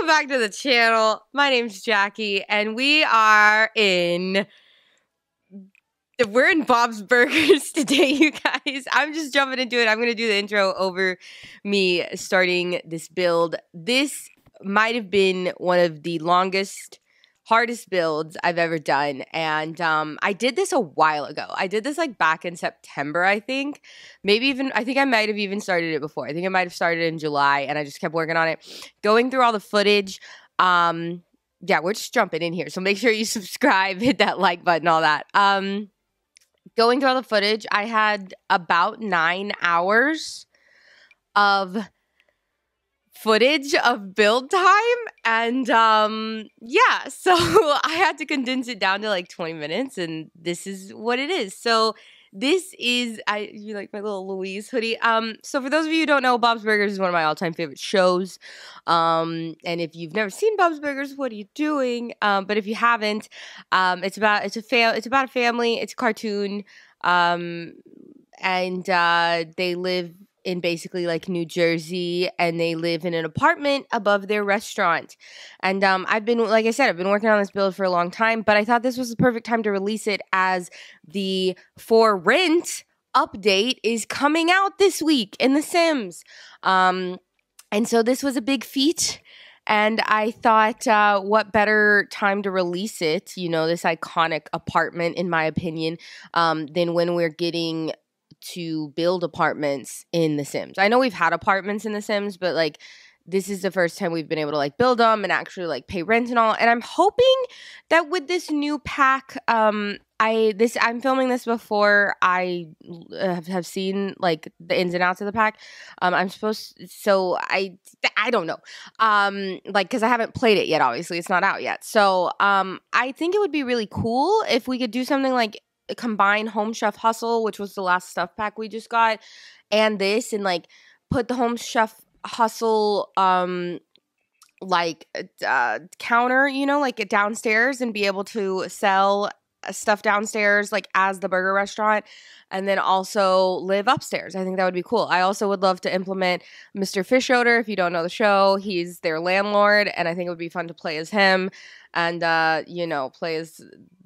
Welcome back to the channel. My name's Jackie, and we're in Bob's Burgers today, you guys. I'm just jumping into it. I'm going to do the intro over me starting this build. This might have been one of the longest, hardest builds I've ever done, and I did this a while ago. I did this like back in September, I think. Maybe even, I think I might have even started it before. I think I might have started in July, and I just kept working on it, going through all the footage. Yeah, we're just jumping in here, so make sure you subscribe, hit that like button, all that. Going through all the footage, I had about 9 hours of footage of build time, and yeah, so I had to condense it down to like 20 minutes, and this is what it is. So this is, you like my little Louise hoodie. So for those of you who don't know, Bob's Burgers is one of my all-time favorite shows. And if you've never seen Bob's Burgers, what are you doing? But if you haven't, it's about a family. It's a cartoon. And they live in basically like New Jersey, and they live in an apartment above their restaurant. And like I said, I've been working on this build for a long time, but I thought this was the perfect time to release it, as the For Rent update is coming out this week in The Sims. And so this was a big feat, and I thought, what better time to release it, you know, this iconic apartment, in my opinion, than when we're getting to build apartments in The Sims. I know we've had apartments in The Sims, but like this is the first time we've been able to like build them and actually like pay rent and all. And I'm hoping that with this new pack, I'm filming this before I have seen like the ins and outs of the pack. I don't know. Like, cause I haven't played it yet, obviously it's not out yet. So, I think it would be really cool if we could do something like combine Home Chef Hustle, which was the last stuff pack we just got, and this, and like put the Home Chef Hustle counter, you know, like downstairs, and be able to sell stuff downstairs like as the burger restaurant, and then also live upstairs. I think that would be cool. I also would love to implement Mr. Fishoder. If you don't know the show, he's their landlord, and I think it would be fun to play as him, and you know, play as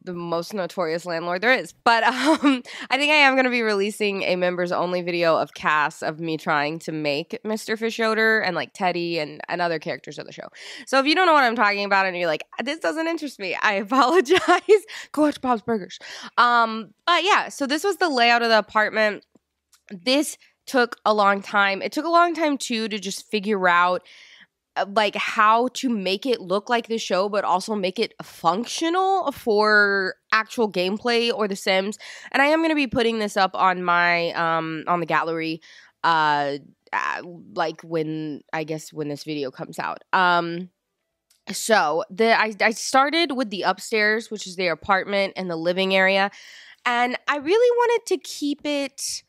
the most notorious landlord there is. But I think I am going to be releasing a members only video of Cass, of me trying to make Mr. Fishoder and like Teddy and other characters of the show. So if you don't know what I'm talking about and you're like, this doesn't interest me, I apologize. Go watch Bob's Burgers. But yeah, so this was the layout of the apartment. This took a long time. It took a long time too to just figure out like how to make it look like the show, but also make it functional for actual gameplay or The Sims. And I am going to be putting this up on my on the gallery like when this video comes out. So I started with the upstairs, which is the apartment and the living area, and I really wanted to keep it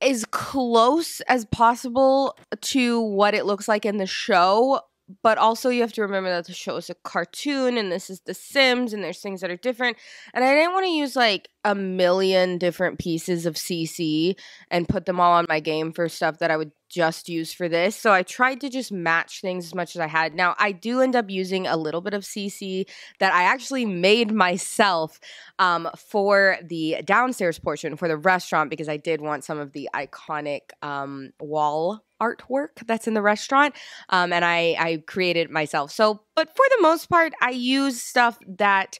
as close as possible to what it looks like in the show. But also you have to remember that the show is a cartoon and this is The Sims, and there's things that are different. And I didn't want to use like a million different pieces of CC and put them all on my game for stuff that I would just use for this. So I tried to just match things as much as I had. Now I do end up using a little bit of CC that I actually made myself for the downstairs portion for the restaurant, because I did want some of the iconic wall artwork that's in the restaurant, and I created it myself. So, but for the most part, I use stuff that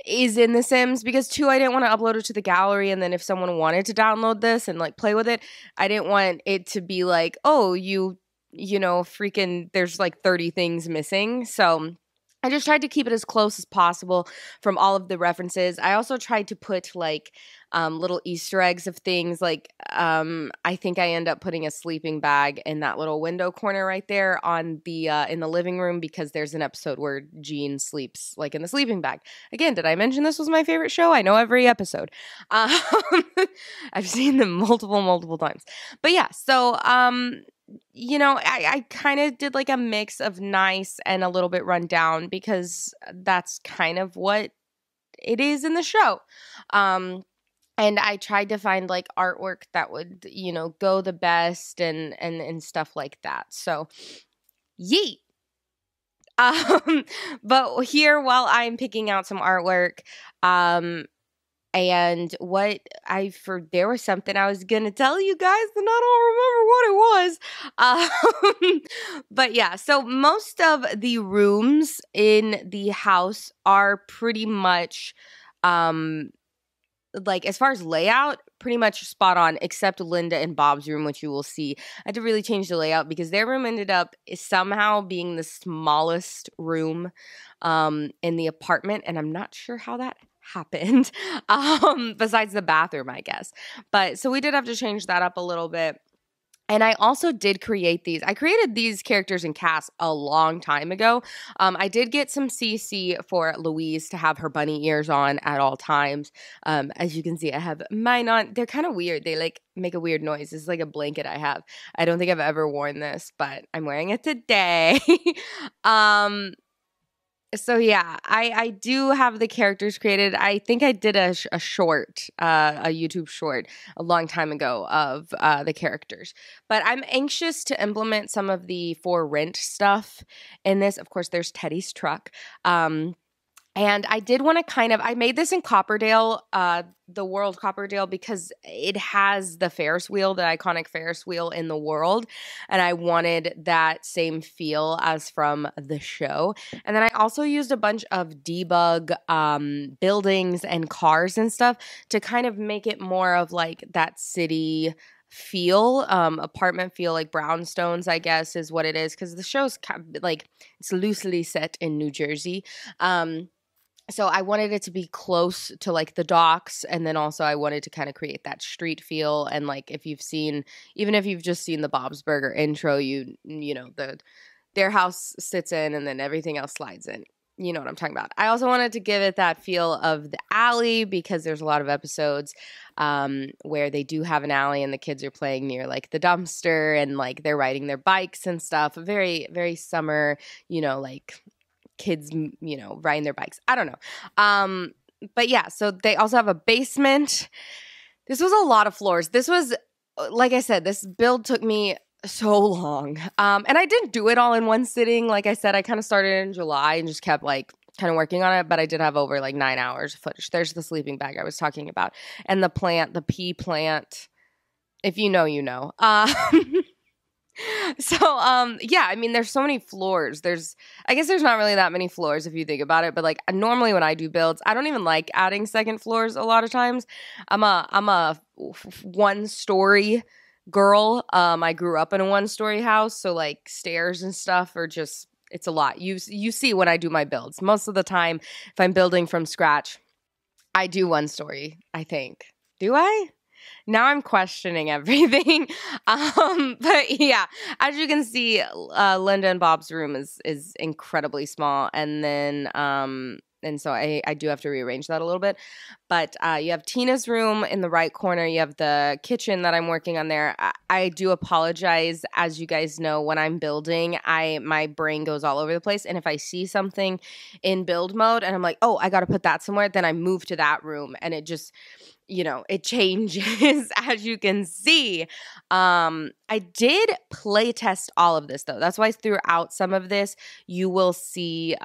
is in The Sims, because too, I didn't want to upload it to the gallery, and then if someone wanted to download this and like play with it, I didn't want it to be like, oh, you know, freaking, there's like 30 things missing. So I just tried to keep it as close as possible from all of the references. I also tried to put like little Easter eggs of things, like I think I end up putting a sleeping bag in that little window corner right there on the in the living room, because there's an episode where Jean sleeps like in the sleeping bag. Again, did I mention this was my favorite show? I know every episode. I've seen them multiple times. But yeah, so you know, I kind of did like a mix of nice and a little bit run down, because that's kind of what it is in the show. And I tried to find like artwork that would, you know, go the best and stuff like that. So, yeet. But here, while I'm picking out some artwork, and there was something I was gonna tell you guys, and I don't remember what it was. But yeah, so most of the rooms in the house are pretty much, like as far as layout, pretty much spot on, except Linda and Bob's room, which you will see. I had to really change the layout because their room ended up somehow being the smallest room in the apartment, and I'm not sure how that happened, besides the bathroom, I guess. But so we did have to change that up a little bit. And I also did create these. I created these characters in cast a long time ago. I did get some CC for Louise to have her bunny ears on at all times. As you can see, I have mine on. They're kind of weird. They like make a weird noise. It's like a blanket I have. I don't think I've ever worn this, but I'm wearing it today. So yeah, I do have the characters created. I think I did a short, a YouTube short a long time ago of the characters. But I'm anxious to implement some of the for rent stuff in this. Of course, there's Teddy's truck. And I did want to I made this in Copperdale, the world Copperdale, because it has the Ferris wheel, the iconic Ferris wheel in the world. And I wanted that same feel as from the show. And then I also used a bunch of debug buildings and cars and stuff to kind of make it more of like that city feel, apartment feel, like brownstones, I guess is what it is. Because the show's like, it's loosely set in New Jersey. So I wanted it to be close to like the docks, and then also I wanted to kind of create that street feel. And like if you've seen, even if you've just seen the Bob's Burger intro, you know their house sits in and then everything else slides in. You know what I'm talking about. I also wanted to give it that feel of the alley because there's a lot of episodes where they do have an alley and the kids are playing near like the dumpster and like they're riding their bikes and stuff. Very, very summer, like kids, riding their bikes. I don't know. But yeah, so they also have a basement. This was a lot of floors. This was, like I said, this build took me so long. And I didn't do it all in one sitting. Like I said, I kind of started in July and just kept like kind of working on it, but I did have over like 9 hours of footage. There's the sleeping bag I was talking about. And the plant, the pea plant. If you know, you know. So, yeah, I mean, there's so many floors. I guess there's not really that many floors if you think about it, but like normally when I do builds, I don't even like adding second floors a lot of times. I'm a one-story girl. I grew up in a one-story house, so like stairs and stuff are just, it's a lot. You see when I do my builds. Most of the time, if I'm building from scratch, I do one story, I think. Do I? Now I'm questioning everything. But yeah, as you can see, Linda and Bob's room is incredibly small. And then, and so I do have to rearrange that a little bit. But you have Tina's room in the right corner. You have the kitchen that I'm working on there. I do apologize. As you guys know, when I'm building, my brain goes all over the place. And if I see something in build mode and I'm like, oh, I got to put that somewhere, then I move to that room. And it just, it changes, as you can see. I did play test all of this, though. That's why throughout some of this, you will see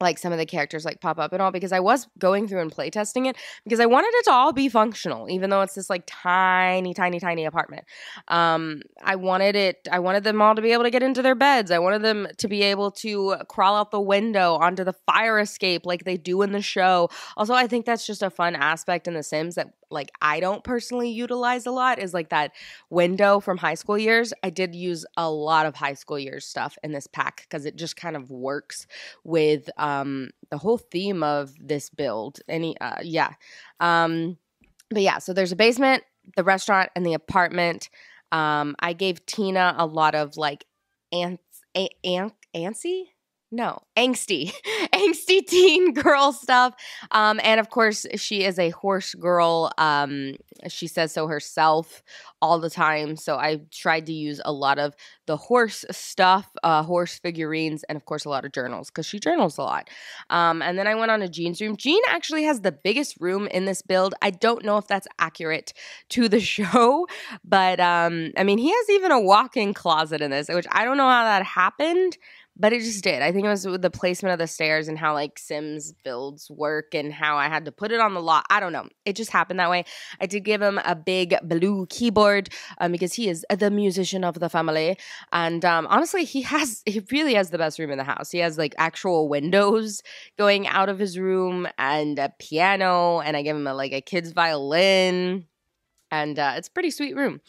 like some of the characters like pop up and all, because I was going through and playtesting it because I wanted it to all be functional, even though it's this like tiny, tiny, tiny apartment. I wanted them all to be able to get into their beds. I wanted them to be able to crawl out the window onto the fire escape like they do in the show. Also, I think that's just a fun aspect in The Sims that like I don't personally utilize a lot, is like that window from high school years. I did use a lot of high school years stuff in this pack because it just kind of works with the whole theme of this build. But yeah, so there's a basement, the restaurant, and the apartment. I gave Tina a lot of like angsty teen girl stuff. And of course, she is a horse girl. She says so herself all the time. So I tried to use a lot of the horse stuff, horse figurines, and of course, a lot of journals because she journals a lot. And then I went on to Jean's room. Jean actually has the biggest room in this build. I don't know if that's accurate to the show, but I mean, he has even a walk-in closet in this, which I don't know how that happened. but it just did. I think it was with the placement of the stairs and how like Sims builds work and how I had to put it on the lot. I don't know. It just happened that way. I did give him a big blue keyboard because he is the musician of the family. And honestly, he really has the best room in the house. He has like actual windows going out of his room and a piano, and I give him a kid's violin. And it's a pretty sweet room.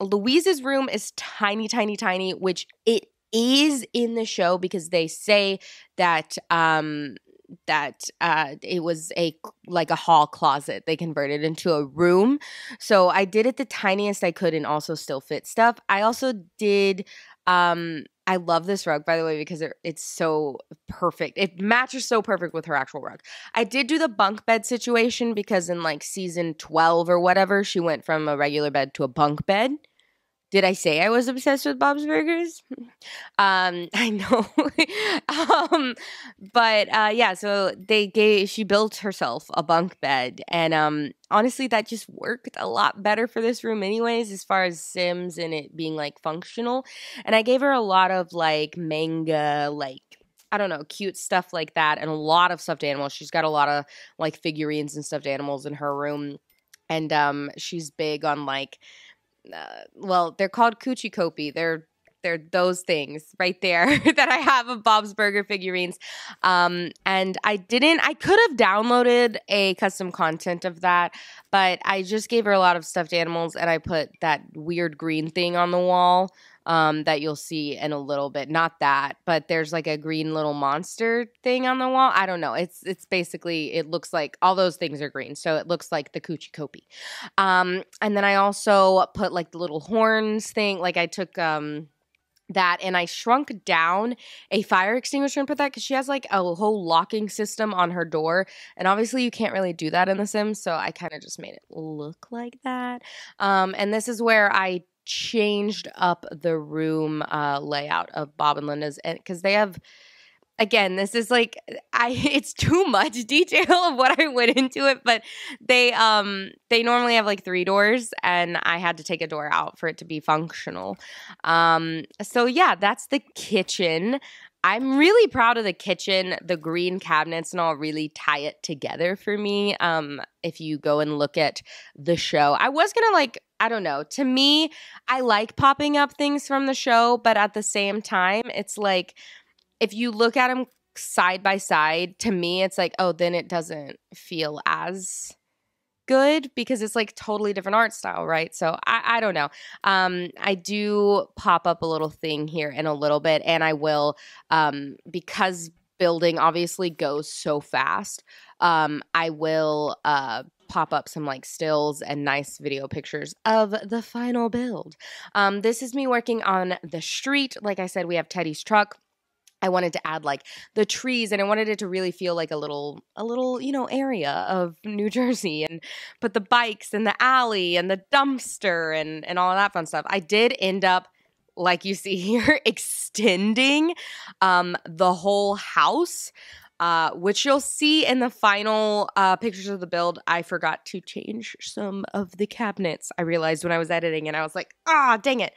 Louise's room is tiny, tiny, tiny, which it is in the show because they say that it was a hall closet. They converted into a room. So I did it the tiniest I could and also still fit stuff. I also did I love this rug, by the way, because it's so perfect. It matches so perfect with her actual rug. I did do the bunk bed situation because in like season 12 or whatever, she went from a regular bed to a bunk bed. Did I say I was obsessed with Bob's Burgers? I know. Yeah, so she built herself a bunk bed. And honestly, that just worked a lot better for this room anyways, as far as Sims and it being like functional. And I gave her a lot of like manga, like, I don't know, cute stuff like that, and a lot of stuffed animals. She's got a lot of like figurines and stuffed animals in her room. And she's big on like, they're called Coochie Kopi. They're those things right there that I have of Bob's Burger figurines. And I could have downloaded a custom content of that, but I just gave her a lot of stuffed animals and I put that weird green thing on the wall that you'll see in a little bit. Not that, but there's like a green little monster thing on the wall. I don't know. It's basically, it looks like all those things are green. So it looks like the Coochie Kopi. And then I also put like the little horns thing. Like I took that and I shrunk down a fire extinguisher and put that because she has like a whole locking system on her door. And obviously you can't really do that in The Sims. So I kind of just made it look like that. And this is where I changed up the room layout of Bob and Linda's, because they have, again, this is like it's too much detail of what I went into it, but they normally have like 3 doors and I had to take a door out for it to be functional. So yeah, that's the kitchen. I'm really proud of the kitchen. The green cabinets and all really tie it together for me. If you go and look at the show, I was going to I don't know. To me, I like popping up things from the show, but at the same time, it's like, if you look at them side by side, to me, it's like, oh, then it doesn't feel as good because it's like totally different art style, right? So I don't know. I do pop up a little thing here in a little bit, and I will, because building obviously goes so fast, I will pop up some like stills and nice video pictures of the final build. This is me working on the street. Like I said, we have Teddy's truck. I wanted to add like the trees, and I wanted it to really feel like a little, area of New Jersey, and put the bikes and the alley and the dumpster and all of that fun stuff. I did end up, like you see here, extending the whole house, which you'll see in the final pictures of the build. I forgot to change some of the cabinets. I realized when I was editing, and I was like, dang it.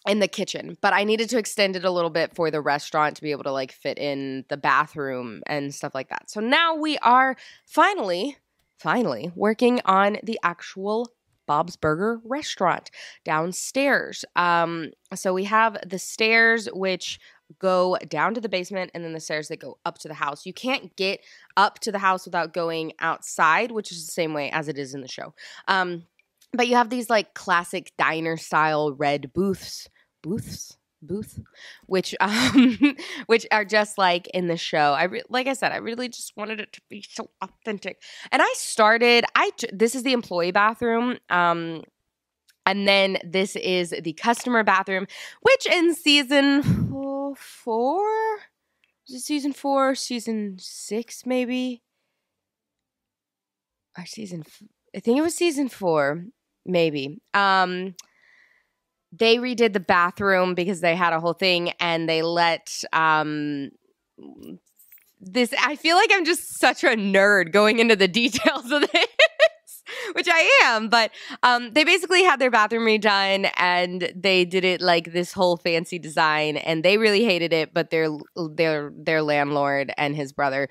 In the kitchen, but I needed to extend it a little bit for the restaurant to be able to like fit in the bathroom and stuff like that. So now we are finally working on the actual Bob's Burger restaurant downstairs. So we have the stairs, which go down to the basement, and then the stairs that go up to the house. You can't get up to the house without going outside, which is the same way as it is in the show. But you have these like classic diner style red booths, which which are just like in the show. Like I said, I really just wanted it to be so authentic. And this is the employee bathroom. And then this is the customer bathroom, which in season 4, was it season 4, season 6 maybe? Or I think it was season 4. Maybe. They redid the bathroom because they had a whole thing, and they let this. I feel like I'm just such a nerd going into the details of this. which I am. But they basically had their bathroom redone, and they did it like this whole fancy design, and they really hated it. But their landlord and his brother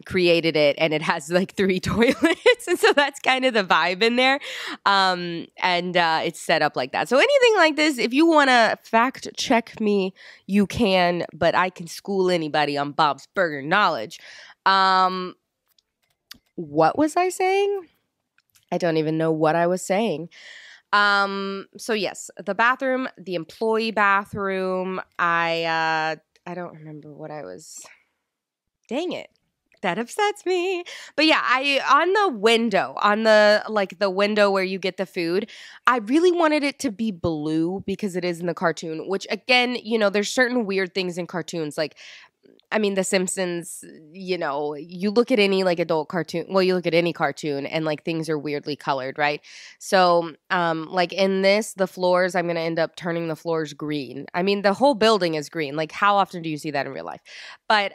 created it, and it has like 3 toilets, and so that's kind of the vibe in there. And it's set up like that. So anything like this, if you want to fact check me, you can, but I can school anybody on Bob's Burger knowledge. What was I saying? I don't even know what I was saying. So yes, the bathroom, the employee bathroom, I don't remember what I was. Dang it. That upsets me. But yeah, on the window, the window where you get the food, I really wanted it to be blue because it is in the cartoon, which again, there's certain weird things in cartoons. Like, I mean, The Simpsons, you look at any like adult cartoon, well, you look at any cartoon and like things are weirdly colored, right? So, like in this, the floors, I'm going to end up turning the floors green. I mean, the whole building is green. Like, how often do you see that in real life? But,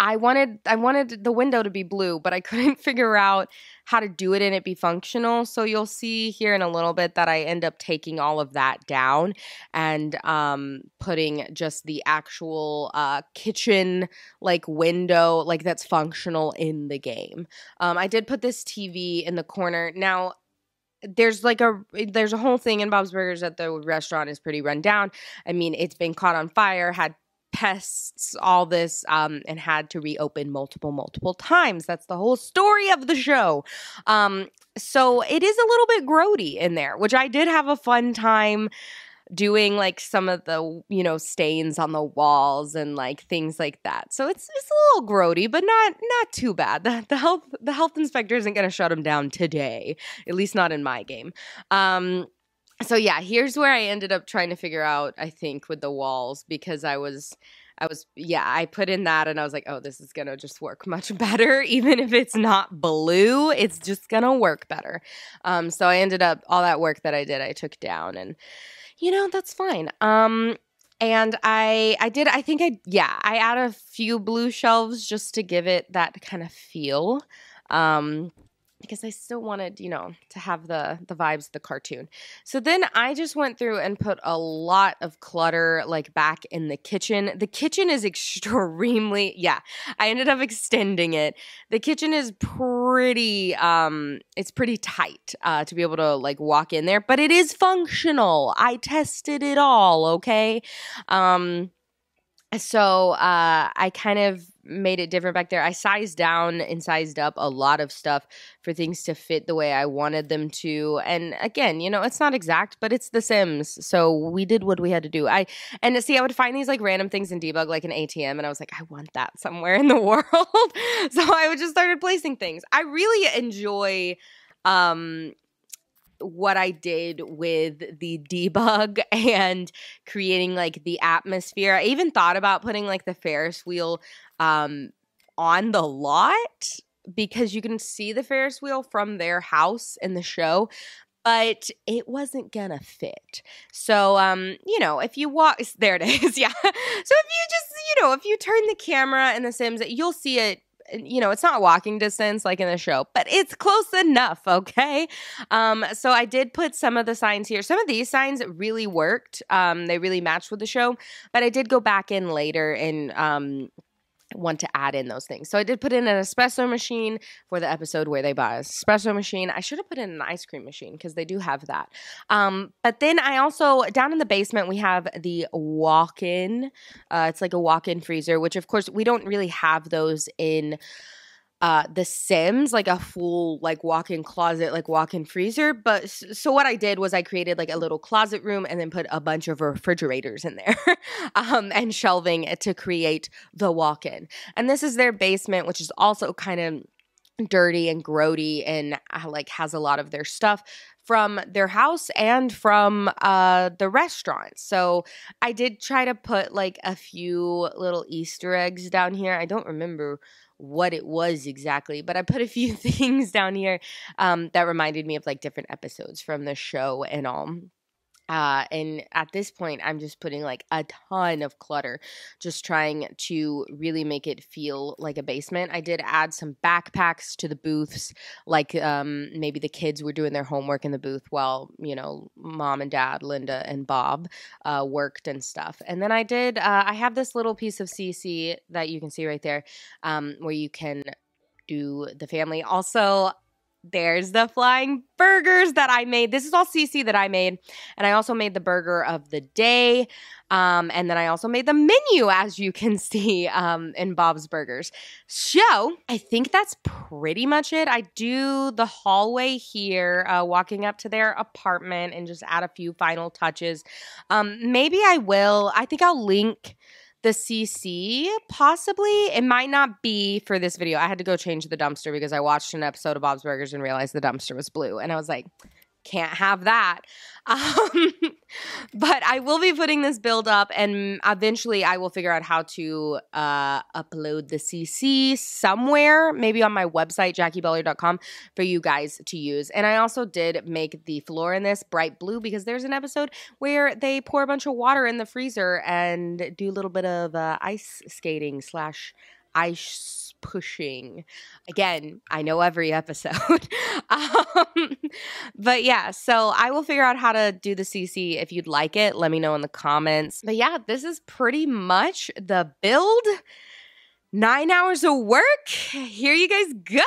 I wanted the window to be blue, but I couldn't figure out how to do it and it be functional. So you'll see here in a little bit that I end up taking all of that down and putting just the actual kitchen like window like that's functional in the game. I did put this TV in the corner. Now, there's a whole thing in Bob's Burgers that the restaurant is pretty run down. I mean, it's been caught on fire, had pests, all this, and had to reopen multiple times. That's the whole story of the show. So it is a little bit grody in there, which I did have a fun time doing, like some of the, stains on the walls and like things like that. So it's a little grody, but not too bad. The health inspector isn't going to shut them down today, at least not in my game. So yeah, here's where I ended up trying to figure out, I think, with the walls, because I put in that and I was like, oh, this is going to just work much better. Even if it's not blue, it's just going to work better. So I ended up, all that work that I did, I took down, and, that's fine. And I add a few blue shelves just to give it that kind of feel. Because I still wanted, to have the vibes of the cartoon. So then I just went through and put a lot of clutter, like, back in the kitchen. The kitchen is extremely, I ended up extending it. The kitchen is pretty, it's pretty tight to be able to, like, walk in there. But it is functional. I tested it all, okay? So I kind of made it different back there. I sized down and sized up a lot of stuff for things to fit the way I wanted them to. And again, it's not exact, but it's The Sims. So we did what we had to do. I would find these like random things in debug, like an ATM, and I was like, I want that somewhere in the world. So I would just started placing things. I really enjoy what I did with the debug and creating like the atmosphere. I even thought about putting like the Ferris wheel on the lot, because you can see the Ferris wheel from their house in the show, but it wasn't gonna fit. So, if you walk, there it is. Yeah. So if you just, if you turn the camera in The Sims, you'll see it. It's not walking distance like in the show, but it's close enough, okay? So I did put some of the signs here. Some of these signs really worked. They really matched with the show, but I did go back in later and want to add in those things. So I did put in an espresso machine for the episode where they buy an espresso machine. I should have put in an ice cream machine because they do have that. But then I also, down in the basement, we have the walk-in. It's like a walk-in freezer, which of course we don't really have those in The Sims, like a full like walk-in closet, like walk-in freezer. But so what I did was I created like a little closet room and then put a bunch of refrigerators in there and shelving to create the walk-in. And this is their basement, which is also kind of dirty and grody and like has a lot of their stuff from their house and from the restaurant. So I did try to put like a few little Easter eggs down here. I don't remember what it was exactly, but I put a few things down here that reminded me of like different episodes from the show and all. And at this point, I'm just putting like a ton of clutter, just trying to really make it feel like a basement. I did add some backpacks to the booths, like maybe the kids were doing their homework in the booth while, you know, mom and dad, Linda and Bob, worked and stuff. And then I have this little piece of CC that you can see right there, where you can do the family. Also, there's the flying burgers that I made. This is all CC that I made. And I also made the burger of the day. And then I also made the menu, as you can see, in Bob's Burgers. So I think that's pretty much it. I do the hallway here, walking up to their apartment, and just add a few final touches. Maybe I think I'll link the CC, possibly. It might not be for this video. I had to go change the dumpster because I watched an episode of Bob's Burgers and realized the dumpster was blue. And I was like, can't have that. But I will be putting this build up, and eventually I will figure out how to upload the CC somewhere, maybe on my website, jacibutler.com, for you guys to use. And I also did make the floor in this bright blue because there's an episode where they pour a bunch of water in the freezer and do a little bit of ice skating / ice pushing. Again, I know every episode. But yeah, so I will figure out how to do the CC. If you'd like it, let me know in the comments. But yeah, this is pretty much the build. 9 hours of work. Here you guys go.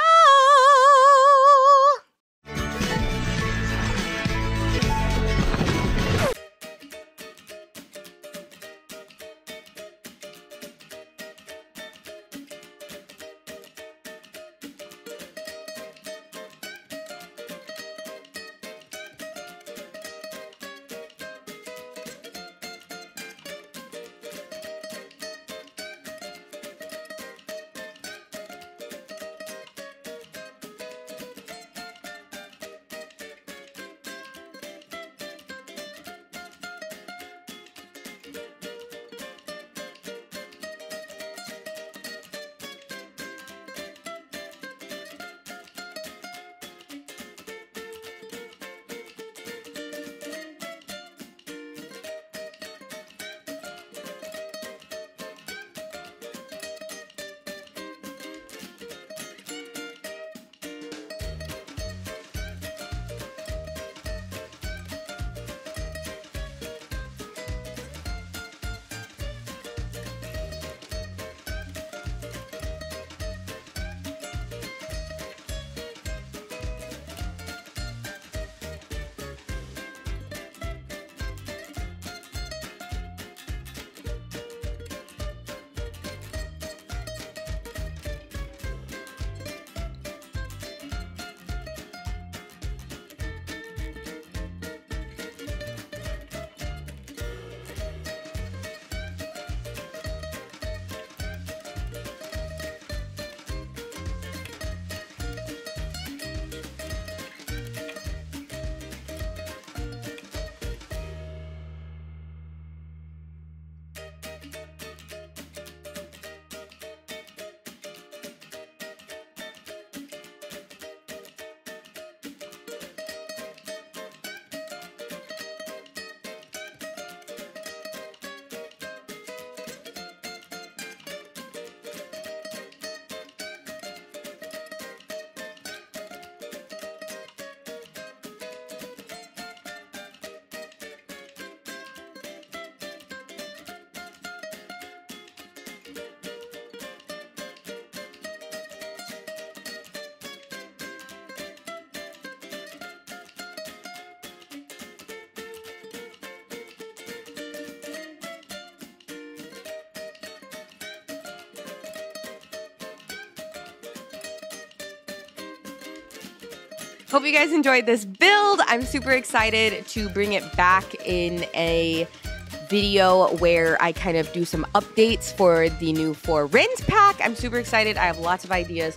Hope you guys enjoyed this build. I'm super excited to bring it back in a video where I kind of do some updates for the new For Rent pack. I'm super excited. I have lots of ideas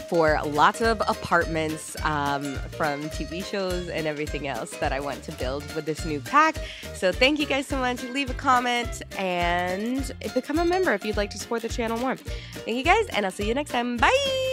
for lots of apartments from TV shows and everything else that I want to build with this new pack. So thank you guys so much. Leave a comment and become a member if you'd like to support the channel more. Thank you guys, and I'll see you next time. Bye!